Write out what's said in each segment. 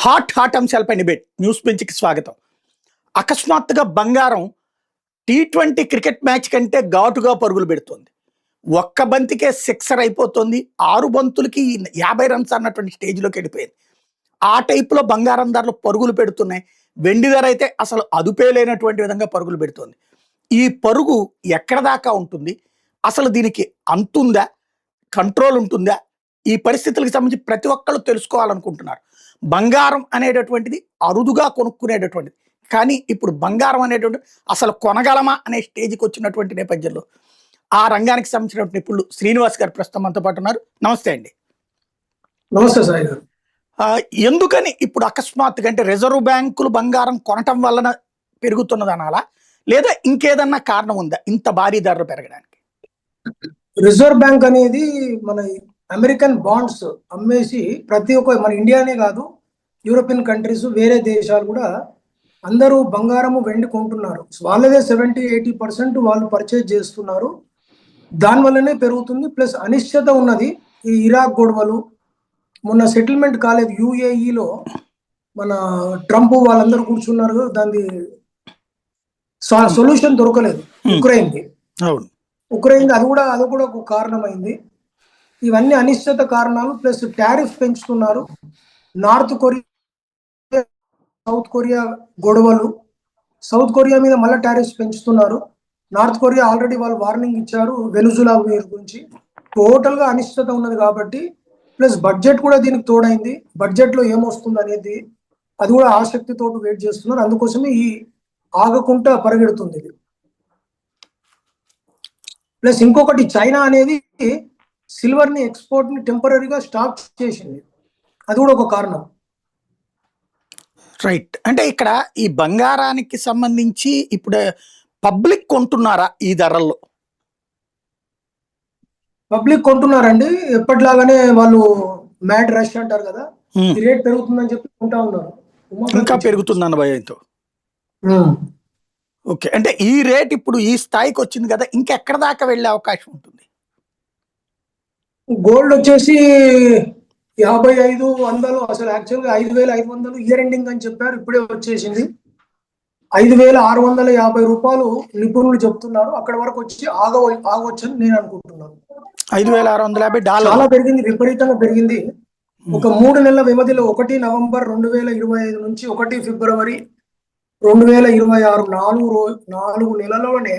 Hot అంశాలపై debate news బెంచ్కి స్వాగతం. అకస్మాత్తుగా బంగారం T20 క్రికెట్ మ్యాచ్ కంటే ఘాటుగా పరుగులు పెడుతోంది. ఒక్క బంతికే సిక్సర్ అయిపోతుంది. 6 బంతులకి 50 రన్స్ అన్నటువంటి స్టేజ్లోకి వెళ్ళిపోయింది. ఆ టైపులో బంగారం ధరలు పరుగులు పెడుతున్నాయి. వెండి ధర అయితే అసలు అదుపే లేనటువంటి విధంగా పరుగులు పెడుతోంది. ఈ పరుగు ఎక్కడ దాకా ఉంటుంది? అసలు దీనికి అంతుందా, కంట్రోల్ ఉంటుందా? ఈ పరిస్థితులకు సంబంధించి ప్రతి ఒక్కళ్ళు తెలుసుకోవాలనుకుంటున్నారు. బంగారం అనేటటువంటిది అరుదుగా కొనుక్కునేటటువంటిది, కానీ ఇప్పుడు బంగారం అనేటువంటి అసలు కొనగలమా అనే స్టేజ్కి వచ్చినటువంటి నేపథ్యంలో ఆ రంగానికి సంబంధించినటువంటి నిపుణులు శ్రీనివాస్ గారు ప్రస్తుతం మనతో పాటు ఉన్నారు. నమస్తే అండి. నమస్తే సాయి గారు. ఎందుకని ఇప్పుడు అకస్మాత్తుగా అంటే రిజర్వ్ బ్యాంకులు బంగారం కొనటం వలన పెరుగుతున్నది అనాలా, లేదా ఇంకేదన్నా కారణం ఉందా ఇంత భారీ ధరలు పెరగడానికి? రిజర్వ్ బ్యాంక్ అనేది మన అమెరికన్ బాండ్స్ అమ్మేసి ప్రతి ఒక్క మన ఇండియానే కాదు, యూరోపియన్ కంట్రీస్, వేరే దేశాలు కూడా అందరూ బంగారము వెండి కొంటున్నారు. వాళ్ళదే 70-80% వాళ్ళు పర్చేజ్ చేస్తున్నారు. దానివల్లనే పెరుగుతుంది. ప్లస్ అనిశ్చిత ఉన్నది. ఈ ఇరాక్ గొడవలు, మొన్న సెటిల్మెంట్ కాలేదు యుఏఈలో, మన ట్రంప్ వాళ్ళందరూ కూర్చున్నారు, దాని సొల్యూషన్ దొరకలేదు ఉక్రెయిన్ అది కూడా ఒక కారణమైంది. ఇవన్నీ అనిశ్చిత కారణాలు. ప్లస్ టారిఫ్ పెంచుతున్నారు. నార్త్ కొరియా సౌత్ కొరియా గొడవలు, సౌత్ కొరియా మీద మళ్ళీ టారిఫ్స్ పెంచుతున్నారు. నార్త్ కొరియా ఆల్రెడీ వాళ్ళు వార్నింగ్ ఇచ్చారు వెనుజులా గురించి. టోటల్ గా అనిశ్చిత ఉన్నది కాబట్టి, ప్లస్ బడ్జెట్ కూడా దీనికి తోడైంది. బడ్జెట్ లో ఏమొస్తుంది అనేది అది కూడా ఆసక్తితో వెయిట్ చేస్తున్నారు. అందుకోసమే ఈ ఆగకుండా పరిగెడుతుంది ఇది. ప్లస్ ఇంకొకటి, చైనా అనేది సిల్వర్ ని ఎక్స్పోర్ట్ ని టెంపరీగా స్టాప్ చేసింది. అది కూడా ఒక కారణం. రైట్. అంటే ఇక్కడ ఈ బంగారానికి సంబంధించి ఇప్పుడు పబ్లిక్ కొంటున్నారా ఈ ధరల్లో? పబ్లిక్ కొంటున్నారండి. ఎప్పటిలాగానే వాళ్ళు మ్యాడ్ రష్ అంటారు కదా, ఈ రేట్ పెరుగుతుందని చెప్పి కొంటా ఉన్నారు. ఇంకా పెరుగుతుందన్న భయంతో. ఓకే, అంటే ఈ రేట్ ఇప్పుడు ఈ స్థాయికి వచ్చింది కదా, ఇంకెక్కడ దాకా వెళ్ళే అవకాశం ఉంటుంది? గోల్డ్ వచ్చేసి 5500, అసలు యాక్చువల్గా 5500 ఇయర్ ఎండింగ్ అని చెప్పారు. ఇప్పుడే వచ్చేసింది 5650 రూపాయలు నిపుణులు చెప్తున్నారు. అక్కడ వరకు వచ్చి ఆగవచ్చని నేను అనుకుంటున్నాను. 5650 చాలా పెరిగింది, విపరీతంగా పెరిగింది. ఒక 3 నెలల వ్యవధిలో 1 నవంబర్ 2025 నుంచి 1 ఫిబ్రవరి 2026 4 నెలలోనే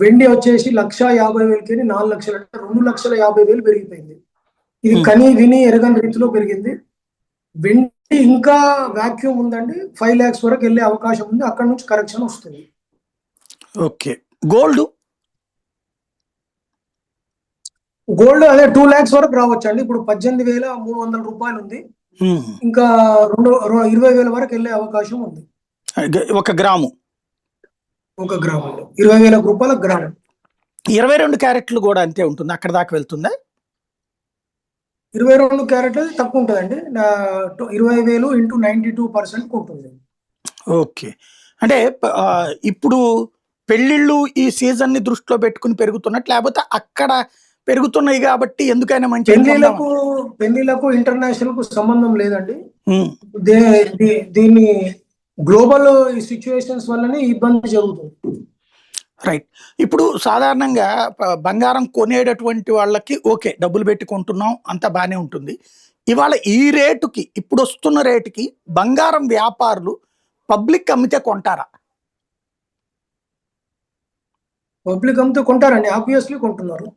వెండి వచ్చేసి 1,50,000కి 4 లక్షలు, అంటే 2,50,000 పెరిగిపోయింది. ఇది కని విని ఎరగని రీతిలో పెరిగింది. వెండి ఇంకా వాక్యూమ్ ఉందండి. 5 lakhs వరకు వెళ్ళే అవకాశం ఉంది. అక్కడ నుంచి కరెక్షన్ వస్తుంది. ఓకే. గోల్డ్ అదే 2 lakhs వరకు రావచ్చు అండి. ఇప్పుడు 18,300 రూపాయలు ఉంది. ఇంకా 20,000 వరకు వెళ్ళే అవకాశం ఉంది. ఒక గ్రాము 20,000 రూపాయల గ్రాము. 22 క్యారెట్లు కూడా అంతే ఉంటుంది, అక్కడ దాకా వెళ్తుందా? 22 క్యారెట్లు తక్కువ ఉంటుందండి. 20,000 ఇంటూ 92% ఉంటుంది. ఓకే. అంటే ఇప్పుడు పెళ్లిళ్ళు ఈ సీజన్ ని దృష్టిలో పెట్టుకుని పెరుగుతున్నట్టు, లేకపోతే అక్కడ పెరుగుతున్నాయి కాబట్టి ఎందుకైనా మంచి? పెళ్లిలకు ఇంటర్నేషనల్ కు సంబంధం లేదండి. దీన్ని గ్లోబల్ సిచ్యువేషన్స్ వల్లనే ఇబ్బంది జరుగుతుంది. రైట్. ఇప్పుడు సాధారణంగా బంగారం కొనేటటువంటి వాళ్ళకి ఓకే, డబ్బులు పెట్టి కొంటున్నాం, అంతా బాగానే ఉంటుంది. ఇవాళ ఈ రేటుకి, ఇప్పుడు వస్తున్న రేటుకి బంగారం వ్యాపారులు పబ్లిక్ అమ్మితే కొంటారా? పబ్లిక్ అమ్మితే కొంటారండి. ఆబ్వియస్లీ కొంటున్నారు.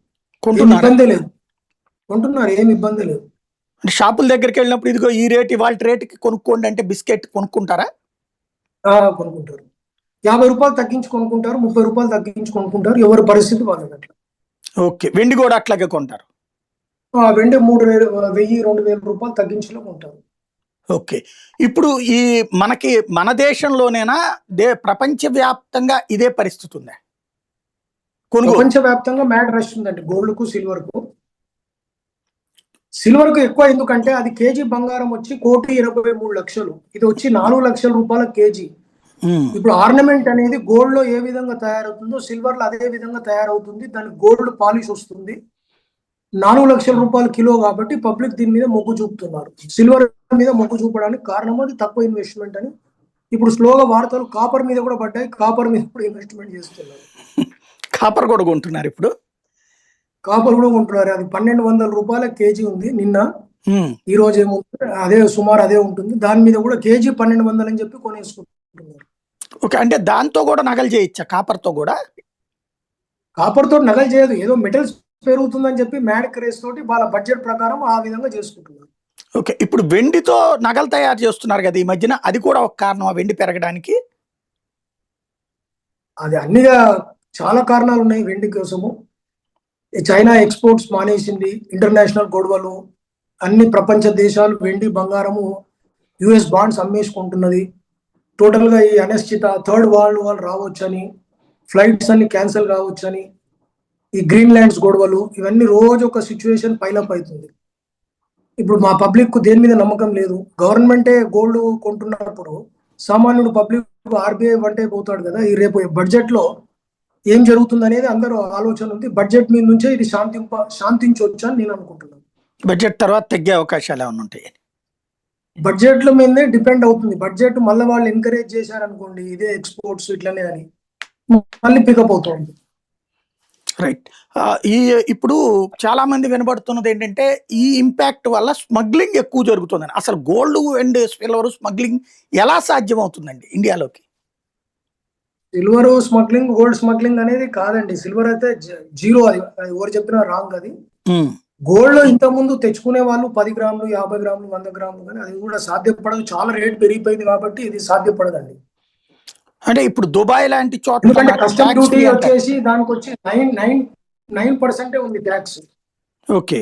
ఇబ్బంది లేదు, కొంటున్నారు, ఏమి ఇబ్బంది లేదు. అంటే షాపుల దగ్గరికి వెళ్ళినప్పుడు ఇదిగో ఈ రేట్, ఇవాళ రేటుకి కొనుక్కోండి అంటే బిస్కెట్ కొనుక్కుంటారా? కొనుక్కుంటారు. 50 రూపాయలు తగ్గించి కొనుక్కుంటారు, 30 రూపాయలు తగ్గించి కొనుక్కుంటారు. ఎవరి పరిస్థితి వాళ్ళకి అట్లా. ఓకే. వెండి కూడా అట్లాగే కొంటారు. వెండి 3,000-2,000 రూపాయలు తగ్గించులో కొంటారు. ఓకే. ఇప్పుడు ఈ మన దేశంలోనేనా, ప్రపంచవ్యాప్తంగా ఇదే పరిస్థితి ఉందా? ప్రపంచవ్యాప్తంగా మ్యాడ్ రష్ ఉందండి గోల్డ్ కు, సిల్వర్ కు. సిల్వర్ కు ఎక్కువ, ఎందుకంటే అది కేజీ బంగారం వచ్చి 1,23,00,000, ఇది వచ్చి 4 లక్షల రూపాయల కేజీ. ఇప్పుడు ఆర్నమెంట్ అనేది గోల్డ్ లో ఏ విధంగా తయారవుతుందో సిల్వర్ లో అదే విధంగా తయారవుతుంది. దానికి గోల్డ్ పాలిష్ వస్తుంది. ₹4,00,000 కిలో కాబట్టి పబ్లిక్ దీని మీద మొగ్గు చూపుతున్నారు. సిల్వర్ మీద మొగ్గు చూపడానికి కారణం అది తక్కువ ఇన్వెస్ట్మెంట్ అని. ఇప్పుడు స్లోగా వార్తలు కాపర్ మీద కూడా పడ్డాయి. కాపర్ మీద కూడా ఇన్వెస్ట్మెంట్ చేస్తున్నారు. కాపర్ కూడా కొంటున్నారు ఇప్పుడు. కాపర్ కూడా కొంటున్నారు. అది ₹1,200 కేజీ ఉంది నిన్న. ఉమ్. ఈ రోజు ఏముంది అదే సుమారు అదే ఉంటుంది. దాని మీద కూడా కేజీ 1,200 అని చెప్పి కొనేసుకుంటున్నారు. ఓకే, అంటే దాంతో కూడా నగలు చేయొచ్చా కాపర్తో కూడా? కాపర్ తోటి నగలు చేయదు. ఏదో మెటల్స్ పెరుగుతుందని చెప్పి మ్యాడ్ క్రేజ్ తోటి వాళ్ళ బడ్జెట్ ప్రకారం ఆ విధంగా చేసుకుంటున్నారు. ఓకే, ఇప్పుడు వెండితో నగలు తయారు చేస్తున్నారు కదా ఈ మధ్యన, అది కూడా ఒక కారణం ఆ వెండి పెరగడానికి? అది అన్నిగా చాలా కారణాలు ఉన్నాయి వెండి కోసము. చైనా ఎక్స్పోర్ట్స్ మానేసింది, ఇంటర్నేషనల్ గొడవలు, అన్ని ప్రపంచ దేశాలు వెండి బంగారము యుఎస్ బాండ్స్ అమ్మేసుకుంటున్నది. టోటల్ గా ఈ అనిశ్చిత థర్డ్ వరల్డ్ వార్ రావచ్చని, ఫ్లైట్స్ అన్ని క్యాన్సిల్ కావచ్చని, ఈ గ్రీన్ ల్యాండ్స్ గొడవలు, ఇవన్నీ రోజు ఒక సిచ్యువేషన్ పైలప్ అవుతుంది. ఇప్పుడు మా పబ్లిక్ కు దేని మీద నమ్మకం లేదు. గవర్నమెంటే గోల్డ్ కొంటున్నప్పుడు సామాన్యుడు పబ్లిక్ ఆర్బీఐ వంటే పోతాడు కదా. ఈ రేపు బడ్జెట్ లో ఏం జరుగుతుంది అనేది అందరూ ఆలోచన ఉంది. బడ్జెట్ మీద నుంచే ఇది శాంతించవచ్చు అని నేను అనుకుంటున్నాను. బడ్జెట్ తర్వాత తగ్గే అవకాశాలు ఏమైనా ఉంటాయి? బడ్జెట్ల మీదే డిపెండ్ అవుతుంది. బడ్జెట్ మళ్ళీ వాళ్ళు ఎంకరేజ్ చేశారనుకోండి ఇదే ఎక్స్పోర్ట్స్ ఇట్లనే అని మళ్ళీ పికప్ అవుతుంది. రైట్. ఈ ఇప్పుడు చాలా మంది వినబడుతున్నది ఏంటంటే ఈ ఇంపాక్ట్ వల్ల స్మగ్లింగ్ ఎక్కువ జరుగుతుందని. అసలు గోల్డ్ అండ్ సిల్వర్ స్మగ్లింగ్ ఎలా సాధ్యం అవుతుందండి ఇండియాలోకి? సిల్వర్ స్మగ్లింగ్ గోల్డ్ స్మగ్లింగ్ అనేది కాదండి. సిల్వర్ అయితే జీరో. అది ఎవరు చెప్పినా రాంగ్ అది. గోల్డ్ ఇంత ముందు తెచ్చుకునే వాళ్ళు 10 గ్రాములు 50 గ్రాములు 100 గ్రాములు, కానీ అది కూడా సాధ్యపడదు. చాలా రేట్ పెరిగిపోయింది కాబట్టి ఇది సాధ్యపడదండి. అంటే ఇప్పుడు దుబాయ్ లాంటి చోట్ల ఎందుకంటే కస్టమ్ డ్యూటీ వచ్చేసి దానికి వచ్చి 9% ఉంది tax. Okay,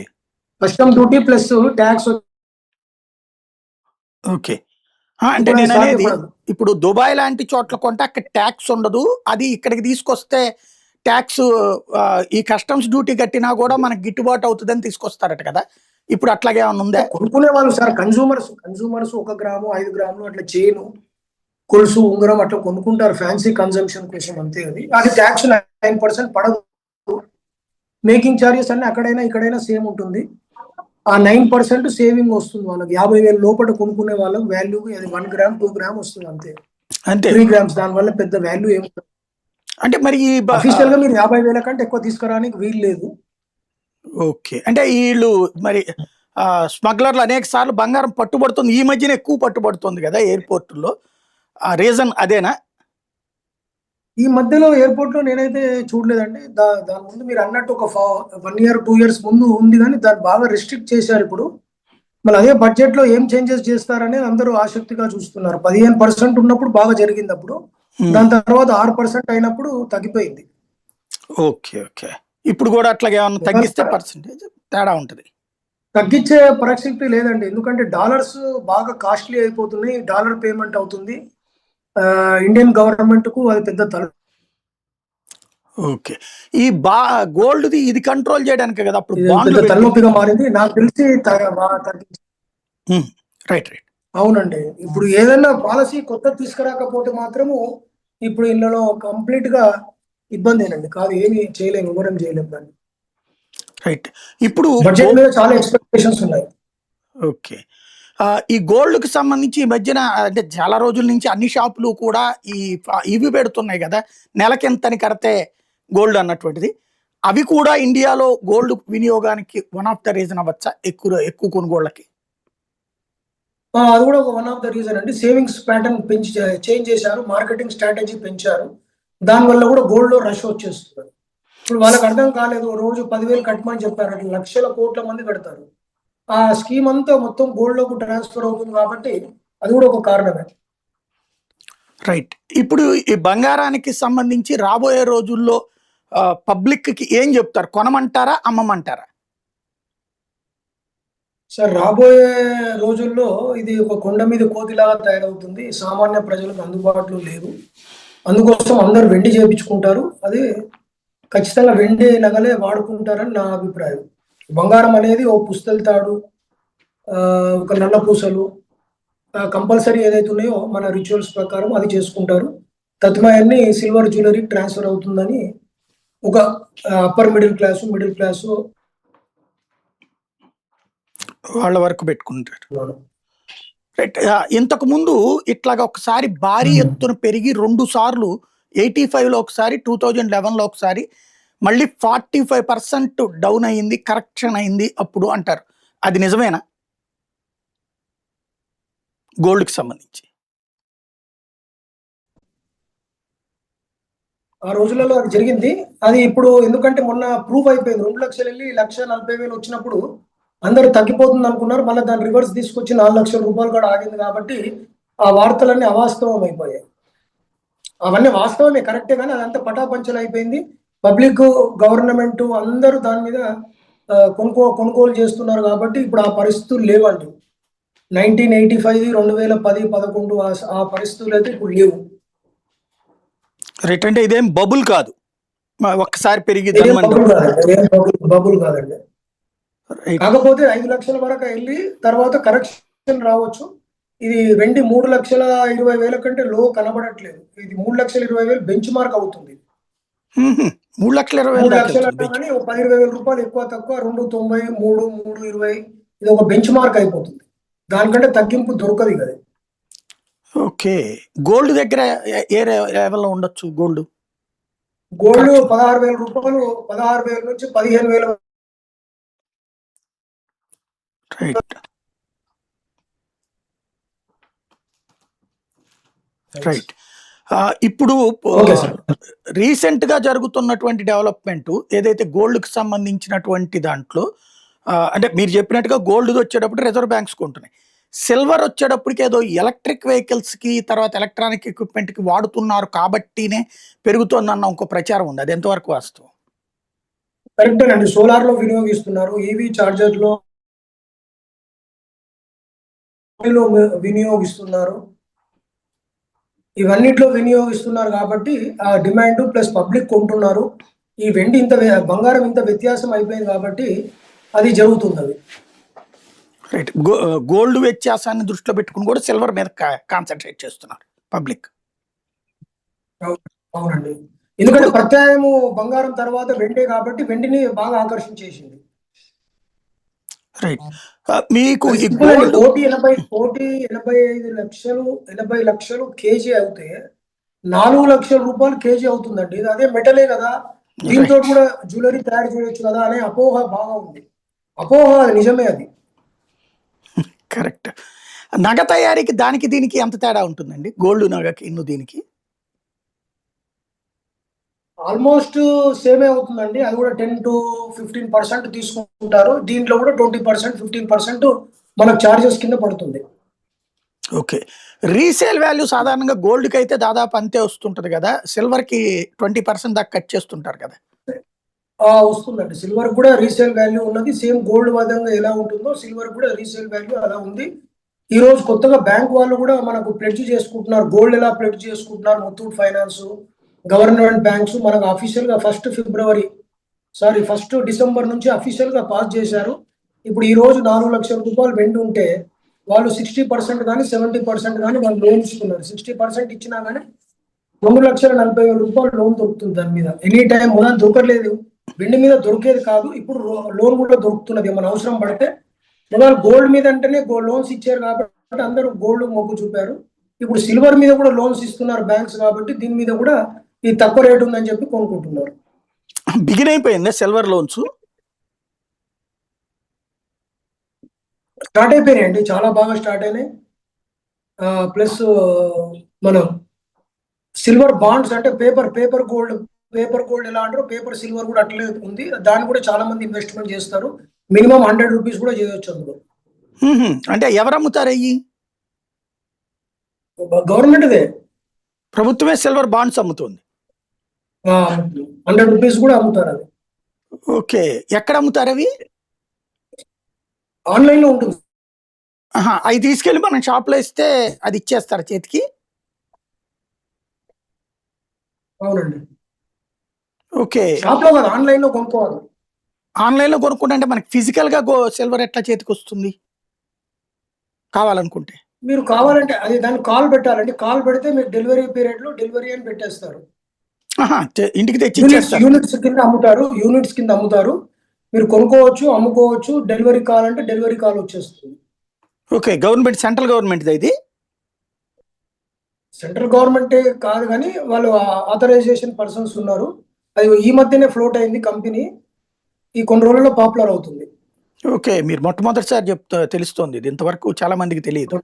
custom duty plus tax. Okay. అంటే నేను అనేది ఇప్పుడు దుబాయ్ లాంటి చోట్ల కొంటే అక్కడ ట్యాక్స్ ఉండదు, అది ఇక్కడికి తీసుకొస్తే ట్యాక్స్ ఈ కస్టమ్స్ డ్యూటీ కట్టినా కూడా మనకి గిట్టుబాటు అవుతుందని తీసుకొస్తారట కదా. ఇప్పుడు అట్లాగే ఏమైనా ఉందా? కొనుక్కునే వాళ్ళు సార్ కన్సూమర్స్ 1 గ్రాము 5 గ్రాములు అట్లా చైను కొలుసు ఉంగరం అట్లా కొనుక్కుంటారు ఫ్యాన్సీ కన్జంప్షన్ కోసం, అంతే. అది ట్యాక్స్ 9% పడదు. మేకింగ్ చార్జెస్ అన్ని అక్కడైనా ఇక్కడైనా సేమ్ ఉంటుంది. ఆ 9% సేవింగ్ వస్తుంది వాళ్ళకి. 50,000 లోపల కొనుక్కునే వాళ్ళకి వాల్యూ అది 1 గ్రామ్ 2 గ్రామ్ వస్తుంది అంతే. 3 గ్రామ్స్ దానివల్ల పెద్ద వాల్యూ ఏముంటుంది. అంటే మరి అఫీషియల్ గా మీరు 50,000 కంటే ఎక్కువ తీసుకురానికి వీలు లేదు. ఓకే, అంటే వీళ్ళు మరి స్మగ్లర్లు అనేక సార్లు బంగారం పట్టుబడుతుంది, ఈ మధ్యన ఎక్కువ పట్టుబడుతుంది కదా ఎయిర్పోర్టుల్లో. రీజన్ అదేనా? ఈ మధ్యలో ఎయిర్పోర్ట్ లో నేనైతే చూడలేదండి. దాని ముందు మీరు అన్నట్టు ఒక 1 year 2 years ముందు ఉంది, కానీ దాన్ని బాగా రిస్ట్రిక్ట్ చేశారు ఇప్పుడు. మళ్ళీ అదే బడ్జెట్ లో ఏం చేంజెస్ చేస్తారనేది అందరూ ఆసక్తిగా చూస్తున్నారు. 15% ఉన్నప్పుడు బాగా జరిగింది అప్పుడు. దాని తర్వాత 6% అయినప్పుడు తగ్గిపోయింది. Okay, okay. ఇప్పుడు కూడా అట్లాగే ఏమన్నా తగ్గిస్తే పర్సెంటేజ్ తేడా ఉంటుంది? తగ్గించే పరిస్థితి లేదండి. ఎందుకంటే డాలర్స్ బాగా కాస్ట్లీ అయిపోతున్నాయి. డాలర్ పేమెంట్ అవుతుంది. ఇండియన్ గవర్నమెంట్ కు అది పెద్ద తల. ఓకే, ఈ గోల్డ్ది ఇది కంట్రోల్ చేయడానికి కదా అప్పుడు తలనొప్పిగా మారింది నాకు తెలిసి. Right, right. అవునండి. ఇప్పుడు ఏదైనా పాలసీ కొత్త తీసుకురాకపోతే మాత్రము ఇప్పుడు ఇళ్ళలో కంప్లీట్ గా ఇబ్బందేనండి. కాదు ఏమి చేయలేము, వివరం చేయలేము దాన్ని. రైట్. ఇప్పుడు బడ్జెట్ మీద చాలా ఎక్స్పెక్టేషన్స్ ఉన్నాయి. ఓకే, ఈ గోల్డ్ కి సంబంధించి ఈ మధ్యన అంటే చాలా రోజుల నుంచి అన్ని షాపులు కూడా ఇవి పెడుతున్నాయి కదా, నెలకింతని కడితే గోల్డ్ అన్నటువంటిది. అవి కూడా ఇండియాలో గోల్డ్ వినియోగానికి వన్ ఆఫ్ ద రీజన్ అవ్వచ్చా ఎక్కువ కొనుగోళ్ళకి? అది కూడా ఒక వన్ ఆఫ్ ద రీజన్ అండి. సేవింగ్స్ ప్యాటర్న్ చేంజ్ చేశారు, మార్కెటింగ్ స్ట్రాటజీ పెంచారు. దానివల్ల కూడా గోల్డ్ లో రష్ వచ్చేస్తుంది. ఇప్పుడు వాళ్ళకి అర్థం కాలేదు, రోజు 10,000 కట్టమని చెప్పారు, లక్షల కోట్ల మంది కడతారు. ఆ స్కీమ్ అంతా మొత్తం గోల్డ్ లోకి ట్రాన్స్ఫర్ అవుతుంది కాబట్టి అది కూడా ఒక కారణమే. రైట్. ఇప్పుడు ఈ బంగారానికి సంబంధించి రాబోయే రోజుల్లో పబ్లిక్ కి ఏం చెప్తారు? కొనమంటారా, అమ్మమంటారా? సార్ రాబోయే రోజుల్లో ఇది ఒక కొండ మీద కోతిలాగా తయారవుతుంది. సామాన్య ప్రజలకు అందుబాటులో లేదు. అందుకోసం అందరూ వెండి చేయించుకుంటారు. అది ఖచ్చితంగా వెండి నగలే వాడుకుంటారని నా అభిప్రాయం. బంగారం అనేది ఓ పుస్తల తాడు, ఒక నల్ల పూసలు కంపల్సరీ ఏదైతే ఉన్నాయో మన రిచువల్స్ ప్రకారం అది చేసుకుంటారు. తత్మయాన్ని సిల్వర్ జ్యువెలరీ ట్రాన్స్ఫర్ అవుతుందని ఒక అప్పర్ మిడిల్ క్లాసు వాళ్ళ వరకు పెట్టుకుంటారు. రైట్. ఇంతకు ముందు ఇట్లాగా ఒకసారి భారీ ఎత్తున పెరిగి 2 సార్లు 85లో ఒకసారి 2011లో ఒకసారి మళ్ళీ 45% డౌన్ అయింది, కరెక్షన్ అయింది అప్పుడు అంటారు. అది నిజమేనా గోల్డ్కి సంబంధించి? ఆ రోజులలో అది జరిగింది. అది ఇప్పుడు ఎందుకంటే మొన్న ప్రూవ్ అయిపోయింది. 2 లక్షలు వెళ్ళి 1,40,000 వచ్చినప్పుడు అందరూ తగ్గిపోతుంది అనుకున్నారు. మళ్ళీ దాన్ని రివర్స్ తీసుకొచ్చి 4 లక్షల రూపాయలు కూడా ఆగింది కాబట్టి ఆ వార్తలన్నీ అవాస్తవం అయిపోయాయి. అవన్నీ వాస్తవమే, కరెక్టే, కానీ అదంతా పటాపంచలు అయిపోయింది. పబ్లిక్, గవర్నమెంట్ అందరూ దాని మీద కొనుగోలు చేస్తున్నారు కాబట్టి ఇప్పుడు ఆ పరిస్థితులు లేవండి. 1985, 2010, 11 ఆ పరిస్థితులు అయితే ఇప్పుడు లేవు. రైట్. అంటే ఇదేం బబుల్ కాదు, ఒక్కసారి పెరిగి బబుల్ కాదండి. కాకపోతే 5 లక్షల వరకు వెళ్ళి తర్వాత కరెక్షన్ రావచ్చు. ఇది వెండి 3,20,000 కంటే లో కనబడట్లేదు. ఇది 3,20,000 బెంచ్ మార్క్ అవుతుంది. 3,20,000 కానీ 10,20,000 రూపాయలు ఎక్కువ తక్కువ 2,90, 3,20 ఇది ఒక బెంచ్ మార్క్ అయిపోతుంది. దానికంటే తగ్గింపు దొరకదు కదా. ఓకే. గోల్డ్ దగ్గర ఏ లెవెల్లో ఉండొచ్చు? గోల్డ్ 16,000 రూపాయలు, 16,000 నుంచి 15,000. రైట్. రైట్. ఇప్పుడు రీసెంట్ గా జరుగుతున్నటువంటి డెవలప్మెంట్ ఏదైతే గోల్డ్ కి సంబంధించినటువంటి దాంట్లో అంటే మీరు చెప్పినట్టుగా గోల్డ్ వచ్చేటప్పుడు రిజర్వ్ బ్యాంక్స్ కొంటున్నాయి. సిల్వర్ వచ్చేటప్పటికి ఏదో ఎలక్ట్రిక్ వెహికల్స్ కి తర్వాత ఎలక్ట్రానిక్ ఎక్విప్మెంట్ కి వాడుతున్నారు కాబట్టినే పెరుగుతోందన్న ఇంకో ప్రచారం ఉంది. అది ఎంతవరకు వాస్తవం? కరెక్టేనండి. సోలార్ లో వినియోగిస్తున్నారు, ఈవీ చార్జర్ లో వినియోగిస్తున్నారు, ఇవన్నిట్లో వినియోగిస్తున్నారు కాబట్టి ఆ డిమాండ్ ప్లస్ పబ్లిక్ కొంటున్నారు. ఈ వెండి బంగారం ఇంత వ్యత్యాసం అయిపోయింది కాబట్టి అది జరుగుతుంది. రైట్. గోల్డ్ వ్యత్యాసాన్ని దృష్టిలో పెట్టుకుని కూడా సిల్వర్ మీద కాన్సన్ట్రేట్ చేస్తున్నారు పబ్లిక్. అవునండి, ఎందుకంటే ప్రత్యాయము బంగారం తర్వాత వెండే కాబట్టి వెండిని బాగా ఆకర్షించేసింది. రైట్. మీకు ఈ గోల్డ్ 80 లక్షలు కేజీ అయితే 4 లక్షల రూపాయలు కేజీ అవుతుందండి. అదే మెటలే కదా, దీంతో కూడా జ్యువెలరీ తయారు చేయొచ్చు కదా అనే అపోహ బాగా ఉంది. అపోహ నిజమే అది. కరెక్ట్. నగ తయారీకి దానికి దీనికి ఎంత తేడా ఉంటుందండి? గోల్డ్ నగకి ఇన్ను దీనికి ఆల్మోస్ట్ సేమే అవుతుందండి. అది కూడా 10 to 15% తీసుకుంటారు. దీంట్లో కూడా 20%, 15% మనకు చార్జెస్ కింద పడుతుంది. ఓకే. రీసేల్ వాల్యూ సాధారణంగా గోల్డ్ కి అయితే దాదాపు అంతే వస్తుంటది కదా, సిల్వర్ కి 20% దాకా కట్ చేస్తుంటారు కదా? వస్తుందండి. సిల్వర్ కూడా రీసేల్ వాల్యూ ఉన్నది. సేమ్ గోల్డ్ విధంగా ఎలా ఉంటుందో సిల్వర్ కూడా రీసేల్ వాల్యూ అలా ఉంది. ఈ రోజు కొత్తగా బ్యాంక్ వాళ్ళు కూడా మనకు ప్లెడ్జ్ చేసుకుంటున్నారు. గోల్డ్ ఎలా ప్లెడ్జ్ చేసుకుంటున్నారు, ముత్తూట్ ఫైనాన్స్, గవర్నమెంట్ బ్యాంక్స్ మనకు అఫీషియల్ గా 1 డిసెంబర్ నుంచి అఫీషియల్ గా పాస్ చేశారు. ఇప్పుడు ఈ రోజు 4 లక్షల రూపాయలు వెండి ఉంటే వాళ్ళు 60% కానీ 70% కానీ వాళ్ళు లోన్ ఇస్తున్నారు. 60% ఇచ్చినా కానీ 2,40,000 రూపాయలు లోన్ దొరుకుతుంది. దాని మీద ఎనీ టైం మొదలు దొరకలేదు, వెండి మీద దొరికేది కాదు. ఇప్పుడు లోన్ కూడా దొరుకుతున్నది మన అవసరం పడితే. మొదలు గోల్డ్ మీద అంటేనే లోన్స్ ఇచ్చారు కాబట్టి అందరూ గోల్డ్ మొగ్గు చూపారు. ఇప్పుడు సిల్వర్ మీద కూడా లోన్స్ ఇస్తున్నారు బ్యాంక్స్ కాబట్టి దీని మీద కూడా ఈ తక్కువ రేటు ఉందని చెప్పి కొనుక్కుంటున్నారు. బిగిన్ అయిపోయింది సిల్వర్ లోన్స్, స్టార్ట్ అయిపోయినాయండి, చాలా బాగా స్టార్ట్ అయినాయి. ప్లస్ మనం సిల్వర్ బాండ్స్ అంటే పేపర్ గోల్డ్ ఎలా అంటారు, పేపర్ సిల్వర్ కూడా అట్లే ఉంది. దాన్ని కూడా చాలా మంది ఇన్వెస్ట్మెంట్ చేస్తారు. మినిమం 100 రూపీస్ కూడా చేయొచ్చు అందులో. అంటే ఎవరు అమ్ముతారు అయ్యి? గవర్నమెంట్దే, ప్రభుత్వమే సిల్వర్ బాండ్స్ అమ్ముతుంది. 100 రూపీస్ కూడా అమ్ముతారు అది. ఓకే. ఎక్కడ అమ్ముతారు అవి? ఆన్లైన్ లో ఉంటుంది. అవి తీసుకెళ్ళి మనం షాప్ లో ఇస్తే అది ఇచ్చేస్తారు చేతికి? అవునండి. ఓకే. షాప్ లో కాదు, ఆన్లైన్ లో కొనుక్కోవాలి. ఆన్లైన్ లో కొనుక్కుంటే అంటే మనకి ఫిజికల్ గా సిల్వర్ ఎట్లా చేతికి వస్తుంది కావాలనుకుంటే? మీరు కావాలంటే అది దాన్ని కాల్ పెట్టాలండి. కాల్ పెడితే మీరు డెలివరీ పీరియడ్ లో డెలివరీ అని పెట్టేస్తారు. ఇంటికి తెచ్చి యూనిట్స్ కింద అమ్ముతారు. మీరు కొనుక్కోవచ్చు, అమ్ముకోవచ్చు, డెలివరీ కావాలంటే డెలివరీ కాల్ వచ్చేస్తుంది. ఓకే, గవర్నమెంట్, సెంట్రల్ గవర్నమెంట్ ఇది? సెంట్రల్ గవర్నమెంటే కాదు కానీ వాళ్ళు ఆథరైజేషన్ పర్సన్స్ ఉన్నారు. అది ఈ మధ్యనే ఫ్లోట్ అయింది కంపెనీ. ఈ కొన్ని రోజుల్లో పాపులర్ అవుతుంది. ఓకే, మీరు మొట్టమొదటిసారి తెలుస్తోంది ఇది, ఇంతవరకు చాలా మందికి తెలియదు.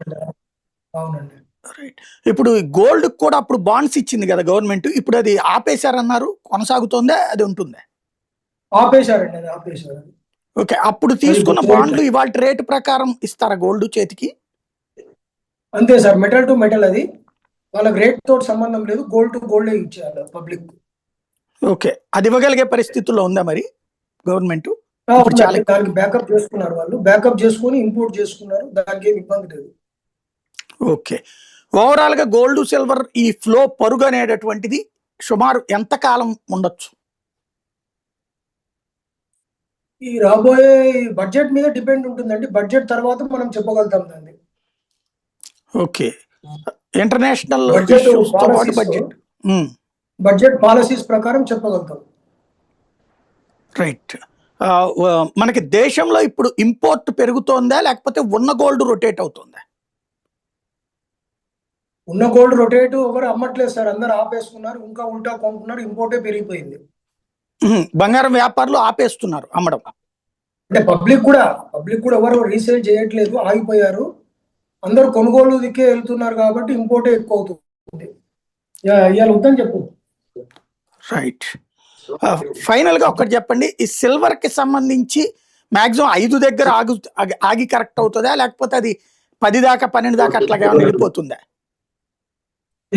అవునండి. రైట్. ఇప్పుడు గోల్డ్ కూడా అప్పుడు బాండ్స్ ఇచ్చింది కదా గవర్నమెంట్, ఇప్పుడు అది ఆపేశారన్నారు, కొనసాగుతోందా, అది ఉంటుందా? ఆపేశారండి, అది ఆపేశారు. ఓకే, అప్పుడు తీసుకున్న బాండ్లు ఇవాళ రేటు ప్రకారం ఇస్తారా గోల్డ్ చేతికి? అంతే సార్, మెటల్ టు మెటల్. అది వాళ్ళకి రేట్ తోటి సంబంధం లేదు, గోల్డ్ టు గోల్డే ఇచ్చేయాలి పబ్లిక్. ఓకే, అది ఇవ్వగలిగే పరిస్థితుల్లో ఉందా మరి గవర్నమెంట్? దానికి బ్యాకప్ చేసుకున్నారు, వాళ్ళు బ్యాకప్ చేసుకుని ఇంపోర్ట్ చేసుకున్నారు, దానికి ఏమి ఇబ్బంది లేదు. ఓకే, ఓవరాల్ గా గోల్డ్ సిల్వర్ ఈ ఫ్లో పరుగు అనేటటువంటిది సుమారు ఎంత కాలం ఉండొచ్చు? ఈ రాబోయే బడ్జెట్ మీద డిపెండ్ ఉంటుందండి. బడ్జెట్ తర్వాత మనం చెప్పగలుగుతాం దాన్ని. ఓకే, ఇంటర్నేషనల్ బడ్జెట్ పాలసీస్ ప్రకారం చెప్పగలుగుతాం. రైట్. మనకి దేశంలో ఇప్పుడు ఇంపోర్ట్ పెరుగుతోందా, లేకపోతే ఉన్న గోల్డ్ రొటేట్ అవుతుందా? ఉన్న గోల్డ్ రొటేట్ ఎవరు అమ్మట్లేదు సార్, అందరు ఆపేసుకున్నారు, ఇంకా ఉల్టా కొంటున్నారు, ఇంపోర్టే పెరిగిపోయింది. బంగారం వ్యాపారులు ఆపేస్తున్నారు అమ్మడం. అంటే పబ్లిక్ కూడా ఎవరు రీసేల్ చేయట్లేదు, ఆగిపోయారు. అందరూ కొనుగోలు దిక్కే వెళ్తున్నారు కాబట్టి ఇంపోర్టే ఎక్కువ అవుతుంది. ఇవాళ వద్దని చెప్పు. రైట్. ఫైనల్ గా ఒకటి చెప్పండి, ఈ సిల్వర్ కి సంబంధించి మాక్సిమం 5 దగ్గర ఆగి కరెక్ట్ అవుతుందా, లేకపోతే అది 10 దాకా 12 దాకా అట్లాగా వెళ్ళిపోతుందా?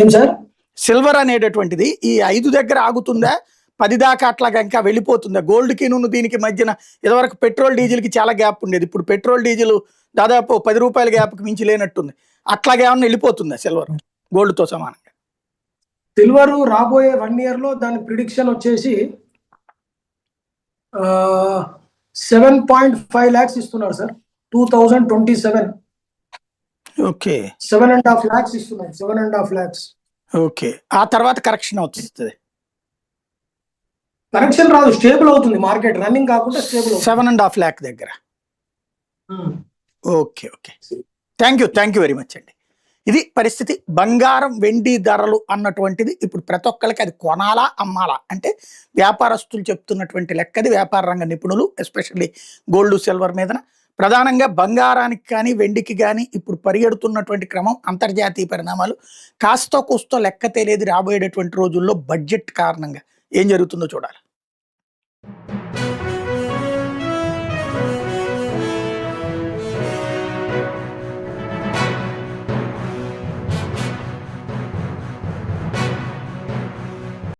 ఏం సార్, సిల్వర్ అనేటటువంటిది ఈ 5 దగ్గర ఆగుతుందా, 10 దాకా అట్లాగా ఇంకా వెళ్ళిపోతుందా? గోల్డ్ కి దీనికి మధ్యన ఇదివరకు పెట్రోల్ డీజిల్ కి చాలా గ్యాప్ ఉండేది, ఇప్పుడు పెట్రోల్ డీజిల్ దాదాపు 10 రూపాయల గ్యాప్కి మించి లేనట్టుంది. అట్లాగే ఏమన్నా వెళ్ళిపోతుందా సిల్వర్ గోల్డ్ తో సమానంగా? సిల్వర్ రాబోయే 1 year లో దాని ప్రిడిక్షన్ వచ్చేసి 7.5 lakhs ఇస్తున్నారు సార్, 2027. ఓకే, 7.5 lakhs ఇస్తున్నారు, 7.5 lakhs. ఓకే, ఆ తర్వాత కరెక్షన్ అవుతుంది. కరెక్షన్ రాదు, స్టేబుల్ అవుతుంది మార్కెట్, రన్నింగ్ కాకుండా స్టేబుల్. 7.5 lakh దగ్గర. Okay, okay, thank you very much అండి. ఇది పరిస్థితి. బంగారం వెండి ధరలు అన్నటువంటిది ఇప్పుడు ప్రతి ఒక్కరికి అది కొనాలా అమ్మాలా అంటే వ్యాపారస్తులు చెప్తున్నటువంటి లెక్కది, వ్యాపార రంగ నిపుణులు ఎస్పెషల్లీ గోల్డ్ సిల్వర్ మీదన. ప్రధానంగా బంగారానికి కానీ వెండికి కానీ ఇప్పుడు పరిగెడుతున్నటువంటి క్రమం అంతర్జాతీయ పరిణామాలు. కాస్తో కూస్తో లెక్క తెలియదు రాబోయేటటువంటి రోజుల్లో బడ్జెట్ కారణంగా ఏం జరుగుతుందో చూడాలి.